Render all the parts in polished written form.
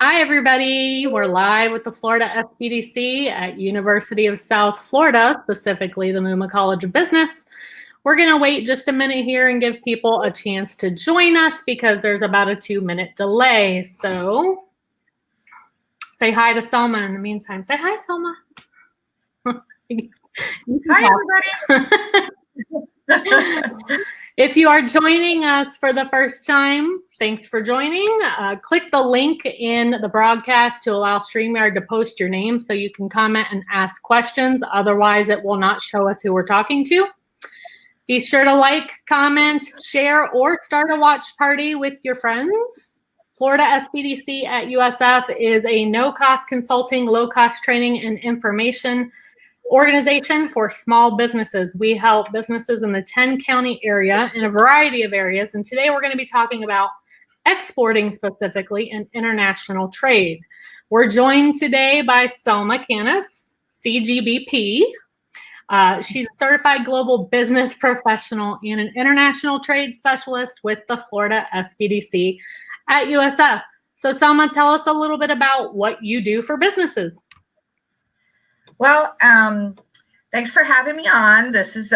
Hi, everybody. We're live with the Florida SBDC at University of South Florida, specifically the Muma College of Business. We're going to wait just a minute here and give people a chance to join us because there's about a 2-minute delay. So say hi to Selma in the meantime. Say hi, Selma. Hi, everybody. If you are joining us for the first time, thanks for joining. Click the link in the broadcast to allow StreamYard to post your name so you can comment and ask questions. Otherwise, it will not show us who we're talking to. Be sure to like, comment, share, or start a watch party with your friends. Florida SBDC at USF is a no-cost consulting, low-cost training, and information organization for small businesses. We help businesses in the 10-county area in a variety of areas. And today we're going to be talking about exporting specifically and international trade. We're joined today by Selma Canas, CGBP. She's a certified global business professional and an international trade specialist with the Florida SBDC at USF. So Selma, tell us a little bit about what you do for businesses. Well, thanks for having me on. This is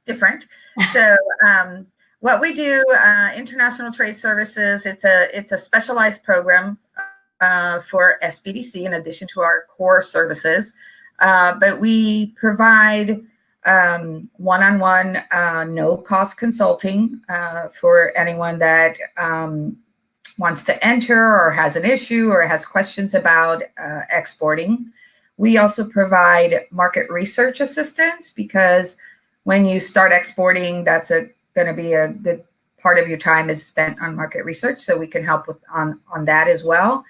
different. So what we do, International Trade Services, it's a specialized program for SBDC in addition to our core services. But we provide one-on-one no-cost consulting for anyone that wants to enter or has an issue or has questions about exporting. We also provide market research assistance because when you start exporting, that's going to be a good part of your time is spent on market research. So we can help with on that as well.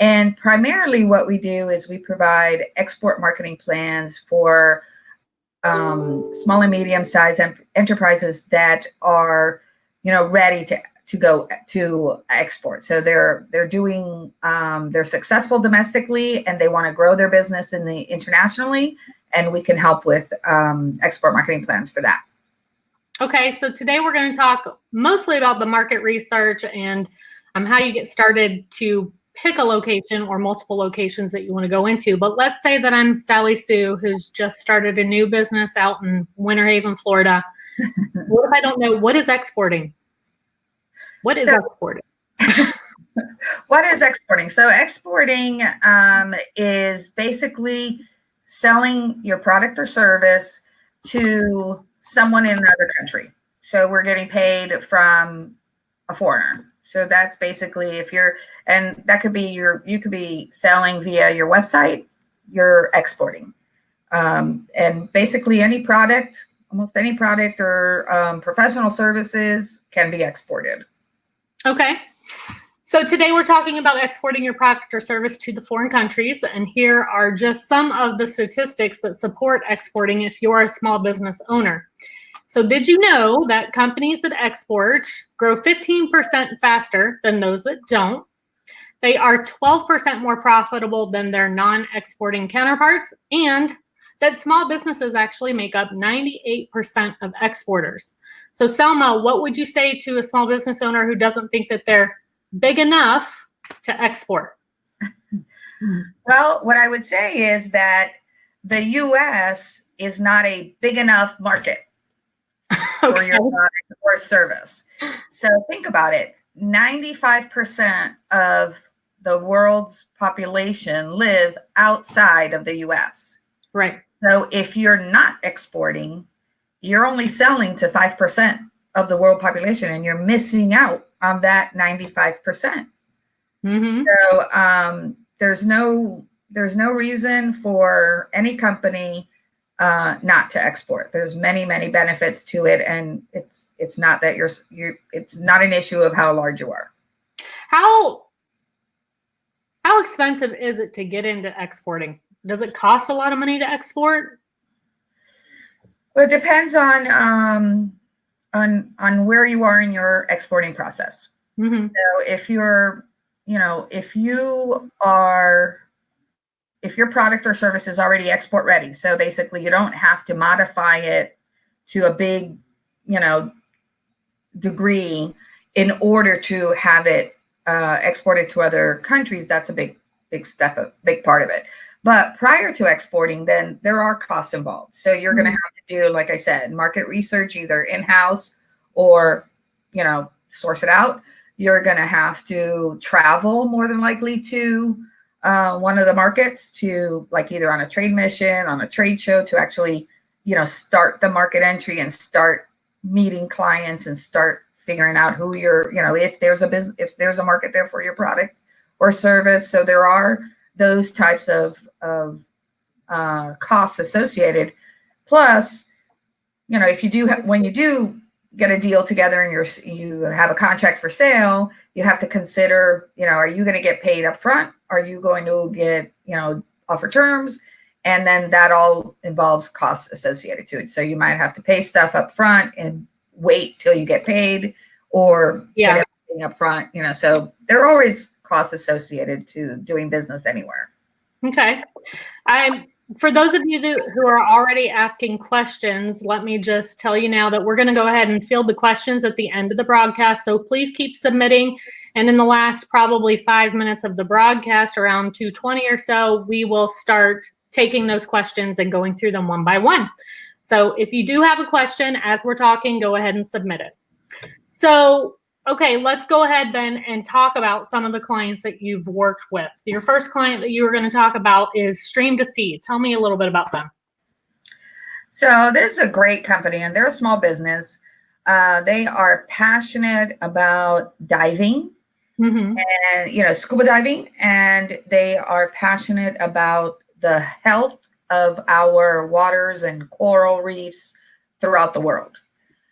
And primarily what we do is we provide export marketing plans for small and medium-sized enterprises that are, ready to go to export. So they're successful domestically and they want to grow their business internationally, and we can help with export marketing plans for that. Okay, so today we're going to talk mostly about the market research and how you get started to pick a location or multiple locations that you want to go into. But let's say that I'm Sally Sue, who's just started a new business out in Winter Haven, Florida. What if I don't know what is exporting? What is exporting? What is exporting? So exporting is basically selling your product or service to someone in another country. So we're getting paid from a foreigner. So that's basically and that could be you could be selling via your website, you're exporting. And basically almost any product or professional services can be exported. Okay. So today we're talking about exporting your product or service to the foreign countries. And here are just some of the statistics that support exporting if you're a small business owner. So did you know that companies that export grow 15% faster than those that don't? They are 12% more profitable than their non-exporting counterparts, and that small businesses actually make up 98% of exporters. So Selma, what would you say to a small business owner who doesn't think that they're big enough to export? Well, what I would say is that the U.S. is not a big enough market for your product or service. So think about it. 95% of the world's population live outside of the U.S. Right. So if you're not exporting, you're only selling to 5% of the world population, and you're missing out on that 95%. Mm-hmm. So there's no reason for any company not to export. There's many benefits to it, and it's not that it's not an issue of how large you are. How expensive is it to get into exporting? Does it cost a lot of money to export? Well, it depends on where you are in your exporting process. Mm-hmm. So if your product or service is already export ready, so basically you don't have to modify it to a big, degree in order to have it export it to other countries, that's a big big part of it. But prior to exporting, then there are costs involved. So you're going to have to do, like I said, market research, either in-house or, source it out. You're going to have to travel more than likely to one of the markets to, like, either on a trade mission, on a trade show, to actually, start the market entry and start meeting clients and start figuring out who you're, if there's a market there for your product or service. So there are those types of costs associated. Plus, if you do, when you do get a deal together and you have a contract for sale, you have to consider, are you going to get paid up front? Are you going to get, offer terms? And then that all involves costs associated to it. So you might have to pay stuff up front and wait till you get paid, or get everything up front, so there are always costs associated to doing business anywhere. Okay. For those of you who are already asking questions, let me just tell you now that we're going to go ahead and field the questions at the end of the broadcast. So please keep submitting. And in the last probably 5 minutes of the broadcast, around 2:20 or so, we will start taking those questions and going through them one by one. So if you do have a question as we're talking, go ahead and submit it. So, okay, let's go ahead then and talk about some of the clients that you've worked with. Your first client that you were going to talk about is Stream to Sea. Tell me a little bit about them. So this is a great company, and they're a small business. They are passionate about diving and, scuba diving, and they are passionate about the health of our waters and coral reefs throughout the world.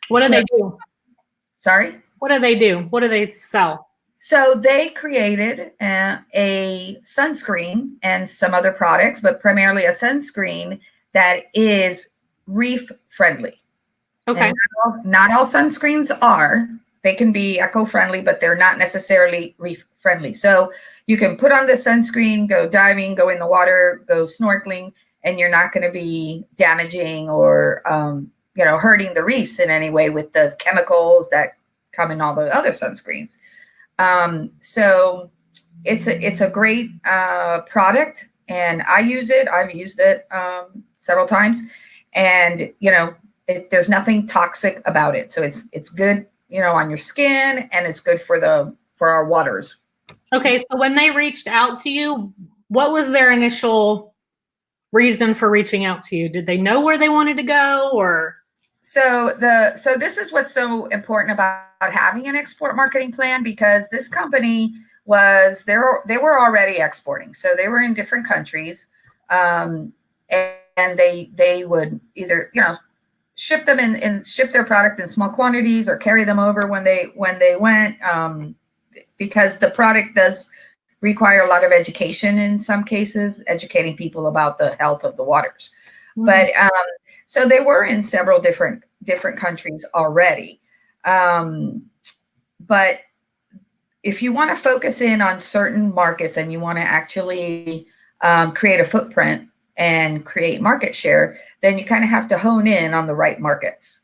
What do they do? Sorry? What do they do? What do they sell? So they created a sunscreen and some other products, but primarily a sunscreen that is reef friendly. Okay. Not all sunscreens are. They can be eco-friendly, but they're not necessarily reef friendly. So you can put on the sunscreen, go diving, go in the water, go snorkeling, and you're not going to be damaging or hurting the reefs in any way with the chemicals that come in all the other sunscreens. So it's a great product, and I use it. I've used it several times, and there's nothing toxic about it. So it's good, on your skin, and it's good for our waters. Okay, so when they reached out to you, what was their initial reason for reaching out to you? Did they know where they wanted to go, or? So this is what's so important about having an export marketing plan, because this company they were already exporting. So they were in different countries, and they would either, ship them and ship their product in small quantities, or carry them over when they went, because the product does require a lot of education in some cases, educating people about the health of the waters. But so they were in several different countries already. But if you want to focus in on certain markets and you want to actually create a footprint and create market share, then you kind of have to hone in on the right markets.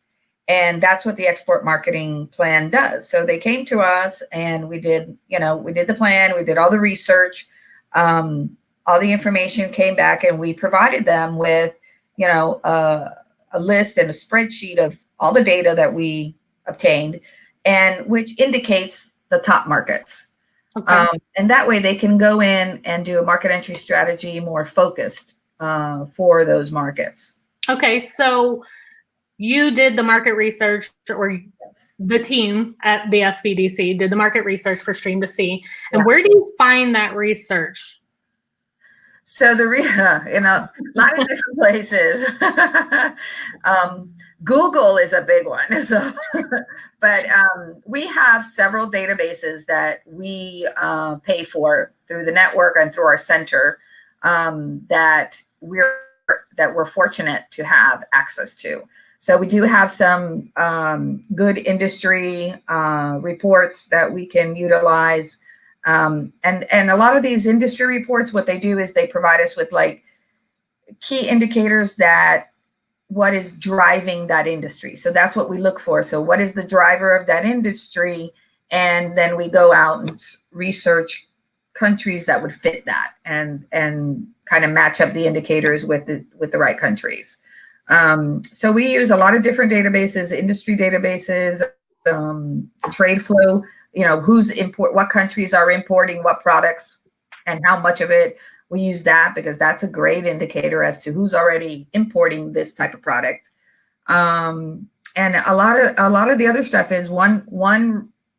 And that's what the export marketing plan does. So they came to us, and we did the plan, we did all the research, all the information came back, and we provided them with, a list and a spreadsheet of all the data that we obtained, and which indicates the top markets. Okay. And that way they can go in and do a market entry strategy more focused for those markets. Okay, so you did the market research, or the team at the SBDC did the market research for Stream to Sea. And where do you find that research? So in a lot of different places. Google is a big one. So, but we have several databases that we pay for through the network and through our center that we're fortunate to have access to. So we do have some good industry reports that we can utilize. And a lot of these industry reports, what they do is they provide us with like key indicators that what is driving that industry. So that's what we look for. So what is the driver of that industry? And then we go out and research countries that would fit that and kind of match up the indicators with the right countries. So we use a lot of different databases, industry databases, trade flow, what countries are importing what products and how much of it. We use that because that's a great indicator as to who's already importing this type of product. And a lot of the other stuff is one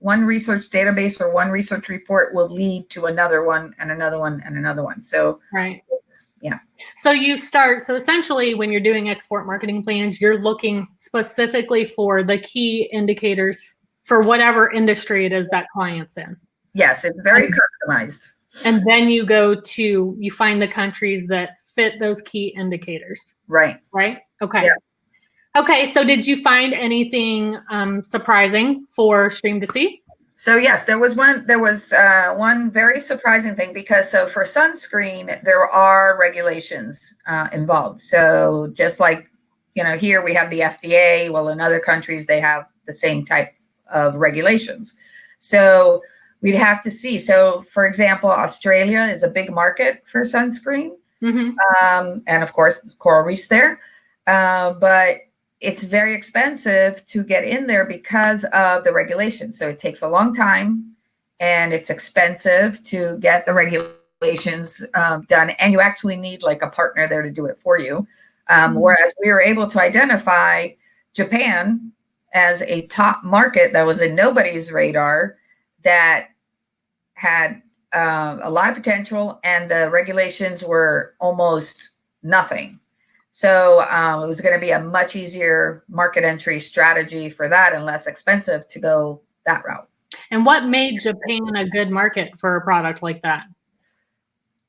research database or one research report will lead to another one and another one and another one. So right. Yeah. So essentially when you're doing export marketing plans, you're looking specifically for the key indicators for whatever industry it is that client's in. Yes, it's very customized. And then you find the countries that fit those key indicators. Right. Right? Okay. Yeah. Okay. So did you find anything surprising for Stream to See? So yes, there was one very surprising thing because for sunscreen, there are regulations involved. So just like, here we have the FDA, well, in other countries, they have the same type of regulations. So we'd have to see. So for example, Australia is a big market for sunscreen. Mm-hmm. And of course, coral reefs there. But it's very expensive to get in there because of the regulations. So it takes a long time and it's expensive to get the regulations done. And you actually need like a partner there to do it for you. Whereas we were able to identify Japan as a top market that was in nobody's radar that had a lot of potential and the regulations were almost nothing. So it was going to be a much easier market entry strategy for that and less expensive to go that route. And what made Japan a good market for a product like that?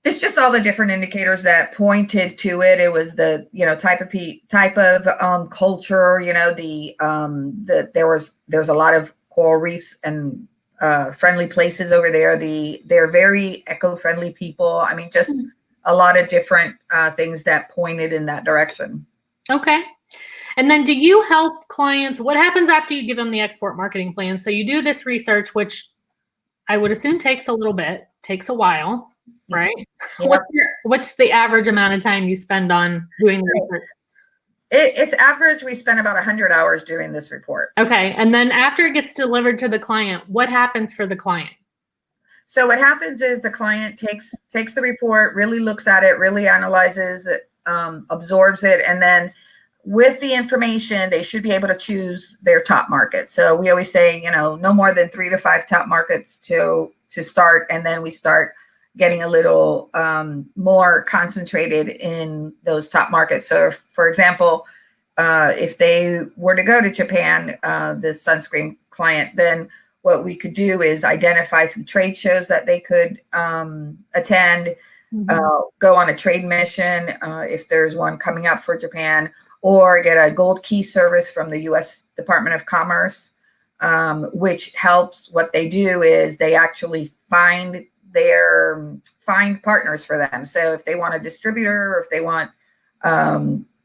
It's just all the different indicators that pointed to it. It was the type of culture. There's a lot of coral reefs and friendly places over there. They're very eco-friendly people. I mean, just a lot of different things that pointed in that direction. Okay. And then do you help clients? What happens after you give them the export marketing plan? So you do this research, which I would assume takes a while, right? Yeah. What's the average amount of time you spend on doing the research? It's average. We spend about 100 hours doing this report. Okay. And then after it gets delivered to the client, what happens for the client? So what happens is the client takes the report, really looks at it, really analyzes it, absorbs it, and then with the information, they should be able to choose their top market. So we always say, no more than 3 to 5 top markets to start, and then we start getting a little more concentrated in those top markets. So, for example, if they were to go to Japan, this sunscreen client, then what we could do is identify some trade shows that they could attend, go on a trade mission if there's one coming up for Japan, or get a gold key service from the U.S. Department of Commerce, which helps. What they do is they actually find partners for them. So if they want a distributor, or if they want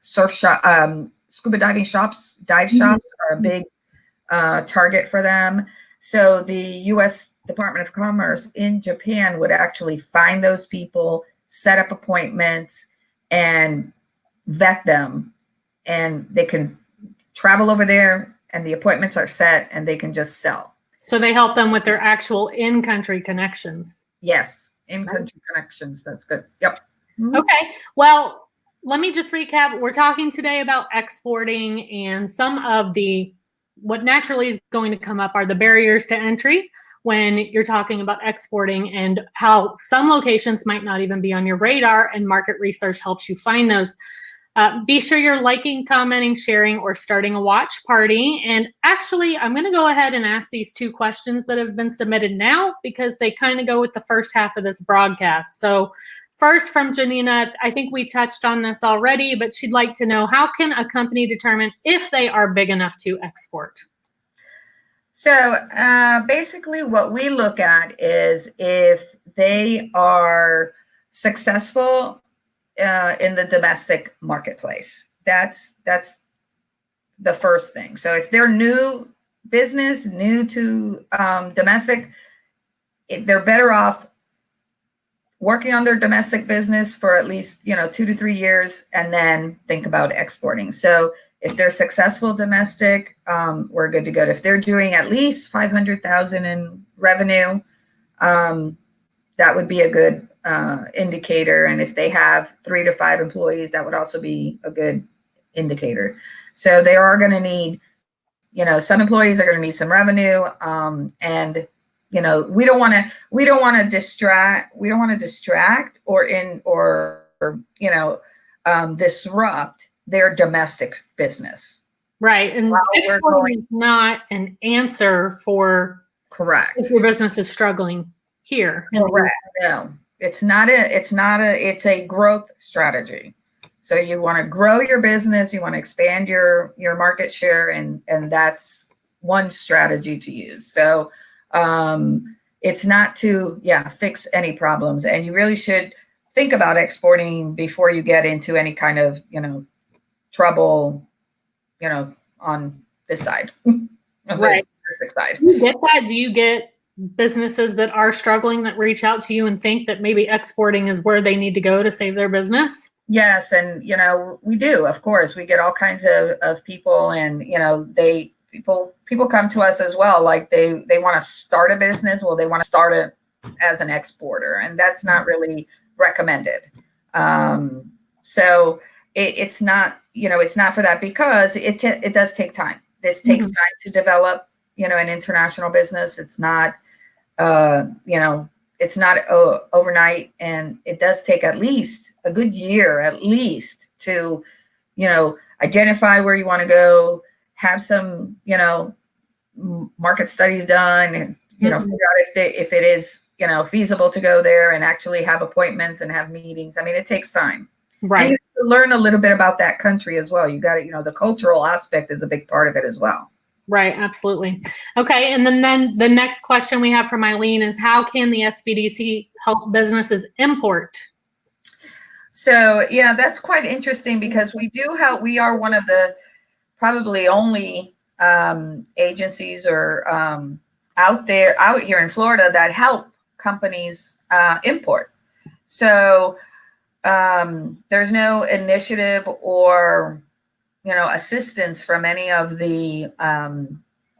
surf shop, scuba diving shops, dive shops are a big target for them. So the U.S. Department of Commerce in Japan would actually find those people, set up appointments, and vet them. And they can travel over there, and the appointments are set, and they can just sell. So they help them with their actual in-country connections. Yes, in-country connections. That's good. Yep. Okay. Well, let me just recap. We're talking today about exporting, and some of what naturally is going to come up are the barriers to entry when you're talking about exporting, and how some locations might not even be on your radar, and market research helps you find those. Be sure you're liking, commenting, sharing, or starting a watch party. And actually, I'm going to go ahead and ask these 2 questions that have been submitted now, because they kind of go with the first half of this broadcast. So first, from Janina, I think we touched on this already, but she'd like to know, how can a company determine if they are big enough to export? So basically what we look at is if they are successful in the domestic marketplace. That's the first thing. So if they're new business, new to domestic, they're better off working on their domestic business for at least 2 to 3 years and then think about exporting. So if they're successful domestic, we're good to go. If they're doing at least 500,000 in revenue, that would be a good indicator. And if they have 3 to 5 employees, that would also be a good indicator. So they are going to need, some employees are going to need some revenue, and we don't want to distract or disrupt their domestic business. Right. And exporting is not an answer for correct if your business is struggling here. Correct. No, it's a growth strategy. So you want to grow your business, you want to expand your market share, and that's one strategy to use. So it's not to fix any problems, and you really should think about exporting before you get into any kind of trouble on this side. Right. Side. Do you get that? Do you get businesses that are struggling that reach out to you and think that maybe exporting is where they need to go to save their business? Yes, and we do. Of course, we get all kinds of people, and people come to us as well. Like they want to start a business. Well, they want to start it as an exporter, and that's not really recommended. So it's not for that, because it does take time. This takes time to develop an international business. It's not it's not overnight, and it does take at least a good year, to identify where you want to go, have some market studies done, and figure out if it is feasible to go there and actually have appointments and have meetings. I mean, it takes time. Right. And you have to learn a little bit about that country as well. You got to, the cultural aspect is a big part of it as well. Right. Absolutely. Okay. And then the next question we have from Eileen is, how can the SBDC help businesses import? So, that's quite interesting, because we are one of the probably only agencies or out here in Florida that help companies import. So there's no initiative or assistance from any of the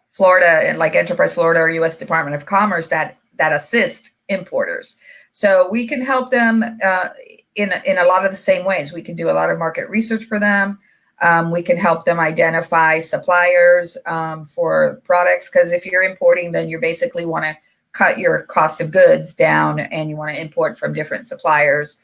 Florida, like Enterprise Florida or U.S. Department of Commerce that assist importers. So we can help them in a lot of the same ways. We can do a lot of market research for them. We can help them identify suppliers for products, because if you're importing, then you basically want to cut your cost of goods down, and you want to import from different suppliers.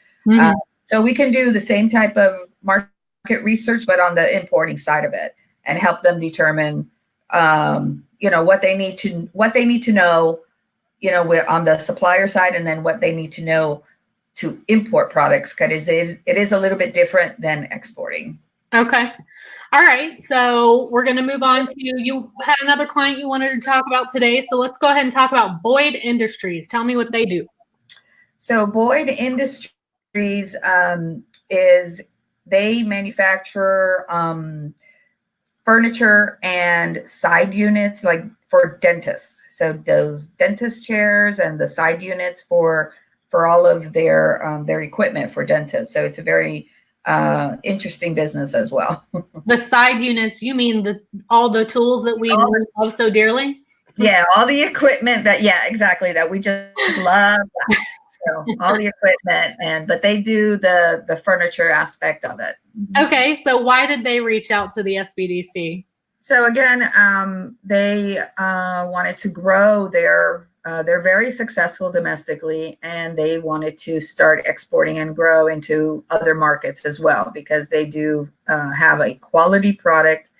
So we can do the same type of market research, but on the importing side of it, and help them determine, what they need to know, on the supplier side, and then what they need to know to import products, because it is a little bit different than exporting. Okay. All right. So we're going to move on to, you had another client you wanted to talk about today. So let's go ahead and talk about Boyd Industries. Tell me what they do. So Boyd Industries is, they manufacture furniture and side units, like for dentists. So those dentist chairs and the side units for all of their equipment for dentists. So it's a very interesting business as well. The side units, you mean all the tools that we love so dearly? Yeah, all the equipment that we just love. So all the equipment, but they do the furniture aspect of it. Okay, so why did they reach out to the SBDC? So again, they wanted to grow they're very successful domestically, and they wanted to start exporting and grow into other markets as well, because they do have a quality product.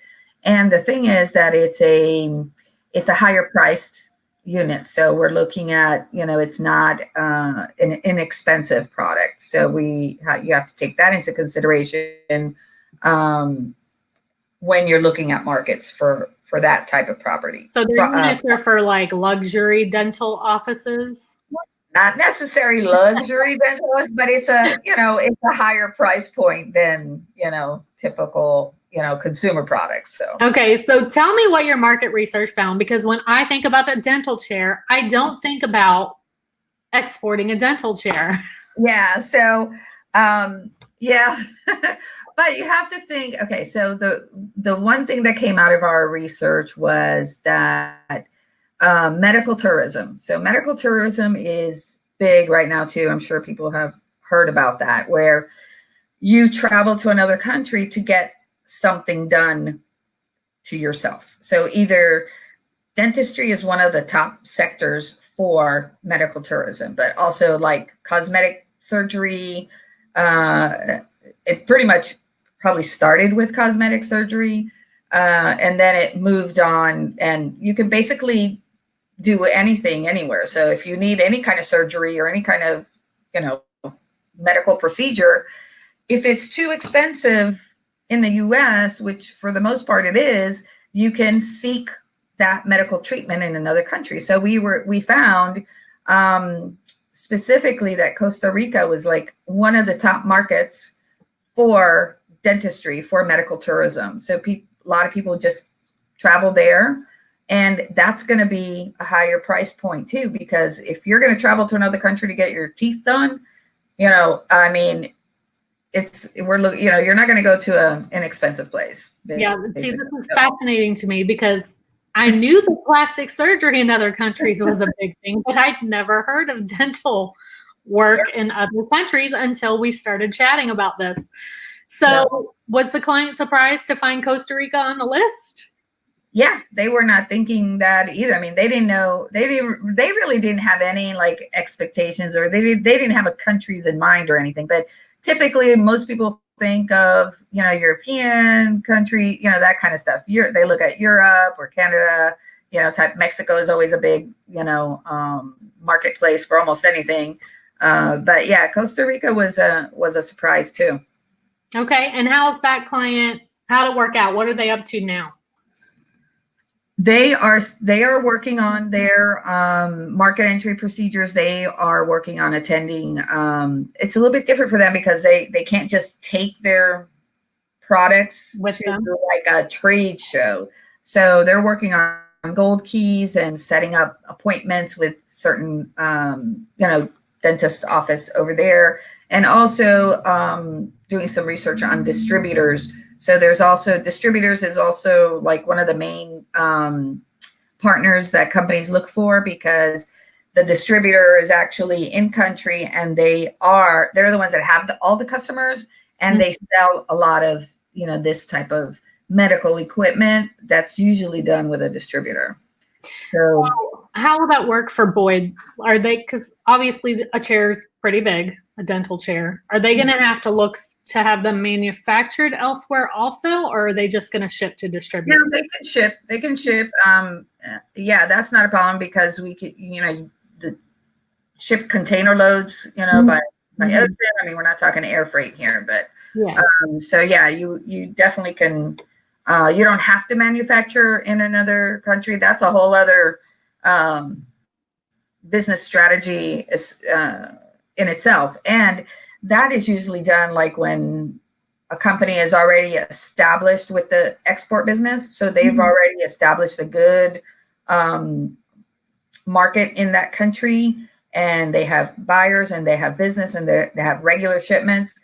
And the thing is that it's a higher priced unit. So we're looking at, it's not an inexpensive product. So you have to take that into consideration when you're looking at markets for that type of property. So their units are for like luxury dental offices? Not necessarily luxury dental, but it's a higher price point than, typical, consumer products. So okay, so tell me what your market research found, because when I think about a dental chair, I don't think about exporting a dental chair. yeah, so yeah, but you have to think. Okay, so the one thing that came out of our research was that medical tourism. So medical tourism is big right now too. I'm sure people have heard about that, where you travel to another country to get something done to yourself. So either dentistry is one of the top sectors for medical tourism, but also like cosmetic surgery. It pretty much probably started with cosmetic surgery, and then it moved on, and you can basically do anything anywhere. So if you need any kind of surgery or any kind of, medical procedure, if it's too expensive in the US, which for the most part it is, you can seek that medical treatment in another country. So we found specifically that Costa Rica was like one of the top markets for dentistry, for medical tourism. So a lot of people just travel there, and that's going to be a higher price point too, because if you're going to travel to another country to get your teeth done, I mean, you're not going to go to an expensive place. Yeah, see, this is fascinating to me, because I knew that plastic surgery in other countries was a big thing, but I'd never heard of dental work in other countries until we started chatting about this. So was the client surprised to find Costa Rica on the list? Yeah, they were not thinking that either. I mean, they didn't know, they really didn't have any like expectations, or they didn't have a countries in mind or anything. But typically most people think of, European country, that kind of stuff. They look at Europe or Canada, type. Mexico is always a big, marketplace for almost anything. But yeah, Costa Rica was a surprise too. Okay. And how's that client, how'd it work out? What are they up to now? They are working on their market entry procedures. They are working on attending. It's a little bit different for them because they can't just take their products with them like a trade show. So they're working on gold keys and setting up appointments with certain, dentist office over there, and also doing some research on distributors. So there's also distributors is also like one of the main partners that companies look for, because the distributor is actually in country, and they're the ones that have all the customers, and they sell a lot of, this type of medical equipment that's usually done with a distributor. So how will that work for Boyd? Are they, because obviously a chair is pretty big, a dental chair. Are they going to have to look to have them manufactured elsewhere also, or are they just going to ship to distributors? No, they can ship. Yeah, that's not a problem, because we could, ship container loads, by ocean. I mean, we're not talking air freight here, but yeah. So yeah, you definitely can. You don't have to manufacture in another country. That's a whole other business strategy in itself, and that is usually done like when a company is already established with the export business. So they've already established a good market in that country, and they have buyers, and they have business, and they have regular shipments.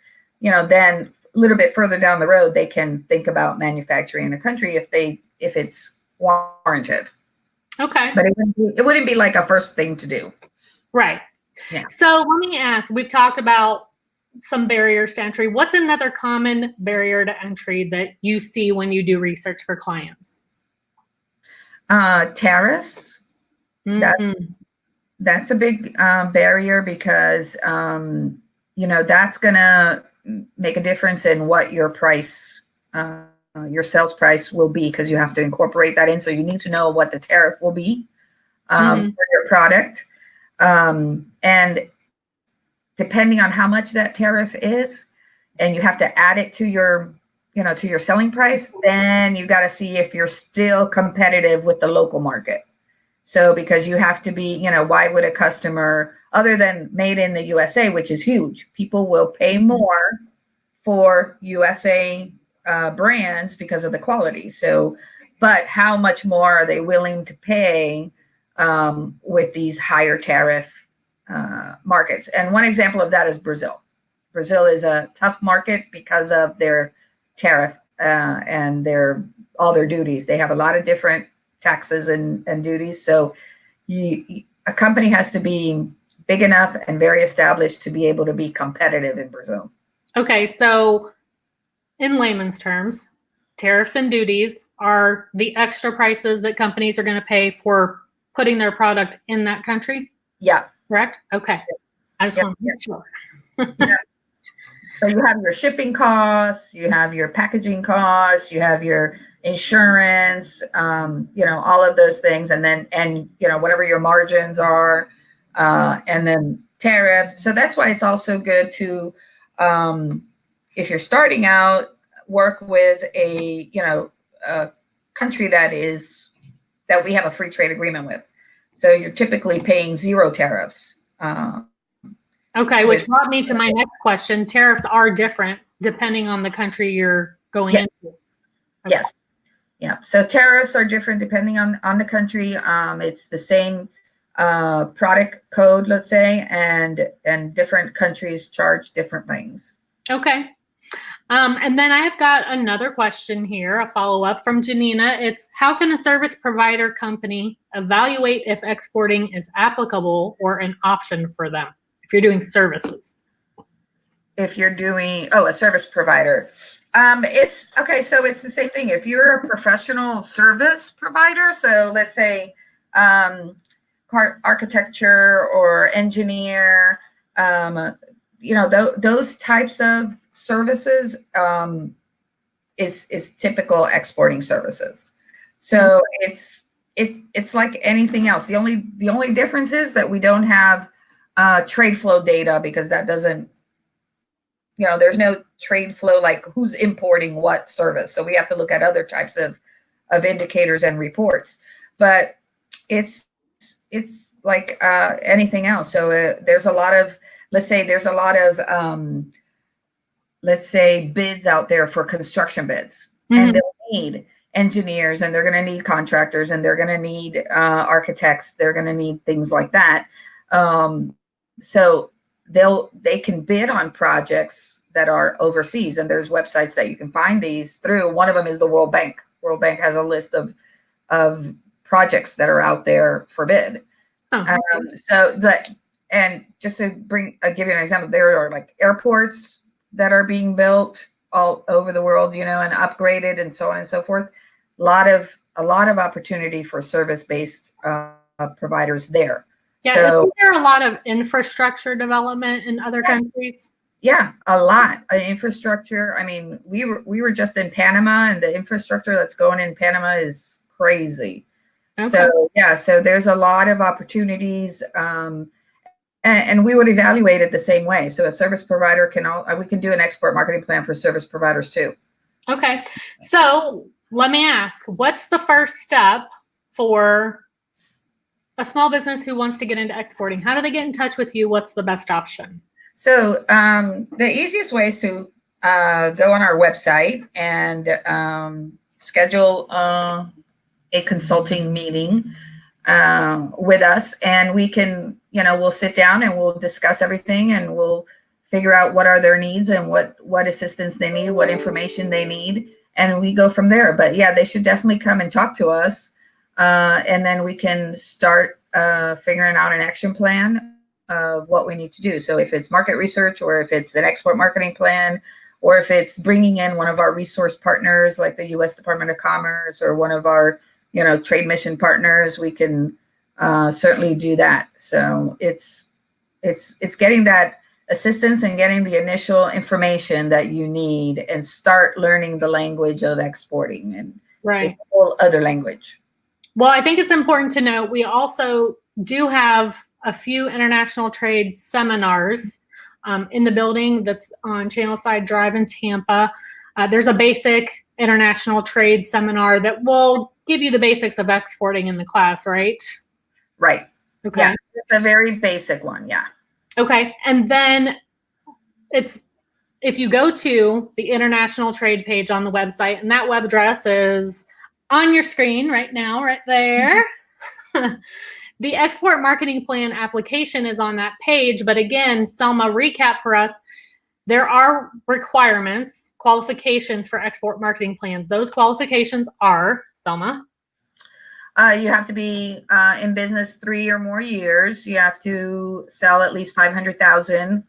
Then a little bit further down the road, they can think about manufacturing in a country if it's warranted. Okay. But it wouldn't be like a first thing to do. Right. Yeah. So let me ask, we've talked about some barriers to entry. What's another common barrier to entry that you see when you do research for clients? Tariffs. That's a big barrier, because that's gonna make a difference in what your price, your sales price will be, because you have to incorporate that in. So you need to know what the tariff will be for your product, and depending on how much that tariff is, and you have to add it to your, to your selling price, then you got to see if you're still competitive with the local market. So because you have to be, why would a customer, other than made in the USA, which is huge, people will pay more for USA brands because of the quality. So, but how much more are they willing to pay with these higher tariff markets? And one example of that is Brazil. Brazil is a tough market because of their tariff and all their duties. They have a lot of different taxes and duties. So a company has to be big enough and very established to be able to be competitive in Brazil. Okay, so in layman's terms, tariffs and duties are the extra prices that companies are going to pay for putting their product in that country? Yeah. Correct? Okay. I just want to make sure. Yeah. So you have your shipping costs, you have your packaging costs, you have your insurance, all of those things. And whatever your margins are, and then tariffs. So that's why it's also good to, if you're starting out, work with a country that we have a free trade agreement with. So you're typically paying 0 tariffs. Okay, which brought me to my next question. Tariffs are different depending on the country you're going into. Okay. Yes. Yeah. So tariffs are different depending on the country. It's the same product code, let's say, and different countries charge different things. Okay. And then I've got another question here, a follow-up from Janina. It's, how can a service provider company evaluate if exporting is applicable or an option for them if you're doing services? If you're doing, a service provider. It's okay. So it's the same thing. If you're a professional service provider, so let's say architecture or engineer, those types of services is typical exporting services. So it's like anything else. The only difference is that we don't have trade flow data, because that doesn't, there's no trade flow, like who's importing what service. So we have to look at other types of indicators and reports. But it's like anything else. So there's a lot of, let's say bids out there for construction bids, and they'll need engineers, and they're going to need contractors, and they're going to need architects. They're going to need things like that. So they can bid on projects that are overseas, and there's websites that you can find these through. One of them is the World Bank. World Bank has a list of projects that are out there for bid. And just to give you an example, there are like airports that are being built all over the world, and upgraded and so on and so forth. A lot of opportunity for service-based providers there. Yeah, so, isn't there a lot of infrastructure development in other countries? Yeah, a lot of infrastructure. I mean, we were just in Panama, and the infrastructure that's going in Panama is crazy. Okay. So there's a lot of opportunities, and we would evaluate it the same way. So a service provider we can do an export marketing plan for service providers too. Okay, so let me ask, what's the first step for a small business who wants to get into exporting? How do they get in touch with you? What's the best option? So the easiest way is to go on our website and schedule a consulting meeting with us, and we can, we'll sit down and we'll discuss everything, and we'll figure out what are their needs and what assistance they need, what information they need, and we go from there. But yeah, they should definitely come and talk to us. And then we can start figuring out an action plan of what we need to do. So if it's market research, or if it's an export marketing plan, or if it's bringing in one of our resource partners, like the U.S. Department of Commerce, or one of our, trade mission partners, we can certainly do that. So it's getting that assistance and getting the initial information that you need, and start learning the language of exporting, and it's a whole other language. Well, I think it's important to note, we also do have a few international trade seminars in the building that's on Channelside Drive in Tampa. There's a basic international trade seminar that will give you the basics of exporting in the class, right? Right. Okay. Yeah, it's a very basic one. Yeah. Okay. And then it's if you go to the international trade page on the website, and that web address is on your screen right now, right there. The export marketing plan application is on that page. But again, Selma, recap for us. There are requirements, qualifications for export marketing plans. Those qualifications are, Selma? You have to be in business 3 or more years. You have to sell at least $500,000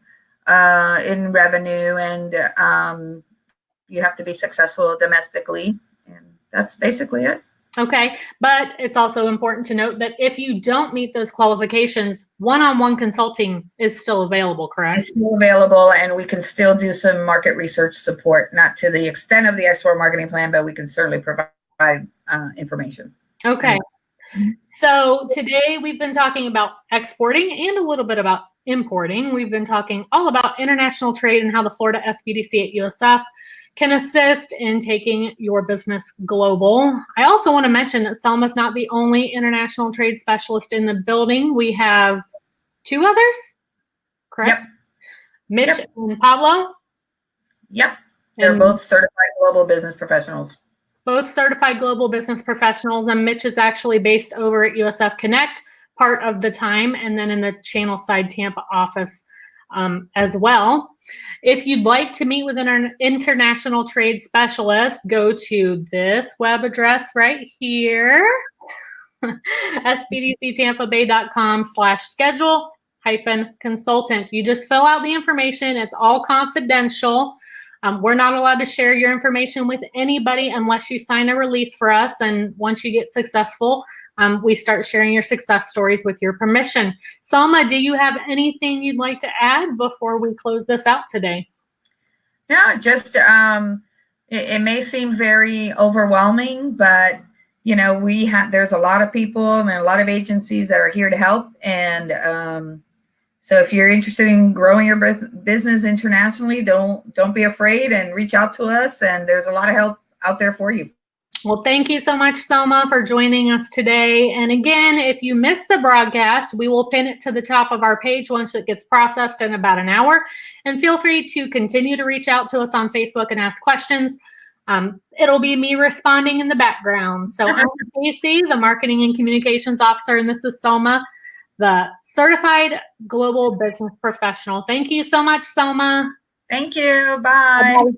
in revenue, and you have to be successful domestically. And that's basically it. Okay, but it's also important to note that if you don't meet those qualifications, one-on-one consulting is still available, correct? It's still available, and we can still do some market research support, not to the extent of the export marketing plan, but we can certainly provide information. Okay, so today we've been talking about exporting and a little bit about importing. We've been talking all about international trade and how the Florida SBDC at USF can assist in taking your business global. I also want to mention that Selma's not the only international trade specialist in the building. We have 2 others, correct? Yep. Mitch Yep. and Pablo? Yep. They're both certified global business professionals. Both certified global business professionals, and Mitch is actually based over at USF Connect part of the time, and then in the Channelside Tampa office as well. If you'd like to meet with an international trade specialist, go to this web address right here, sbdctampabay.com/schedule-consultant. You just fill out the information. It's all confidential. We're not allowed to share your information with anybody unless you sign a release for us. And once you get successful, we start sharing your success stories with your permission. Selma, do you have anything you'd like to add before we close this out today? No, just it may seem very overwhelming, but there's a lot of people and a lot of agencies that are here to help. And so if you're interested in growing your business internationally, don't be afraid and reach out to us. And there's a lot of help out there for you. Well, thank you so much, Selma, for joining us today. And again, if you missed the broadcast, we will pin it to the top of our page once it gets processed in about an hour. And feel free to continue to reach out to us on Facebook and ask questions. It'll be me responding in the background. So I'm Casey, the Marketing and Communications Officer, and this is Selma, the Certified Global Business Professional. Thank you so much, Selma. Thank you. Bye. Bye-bye.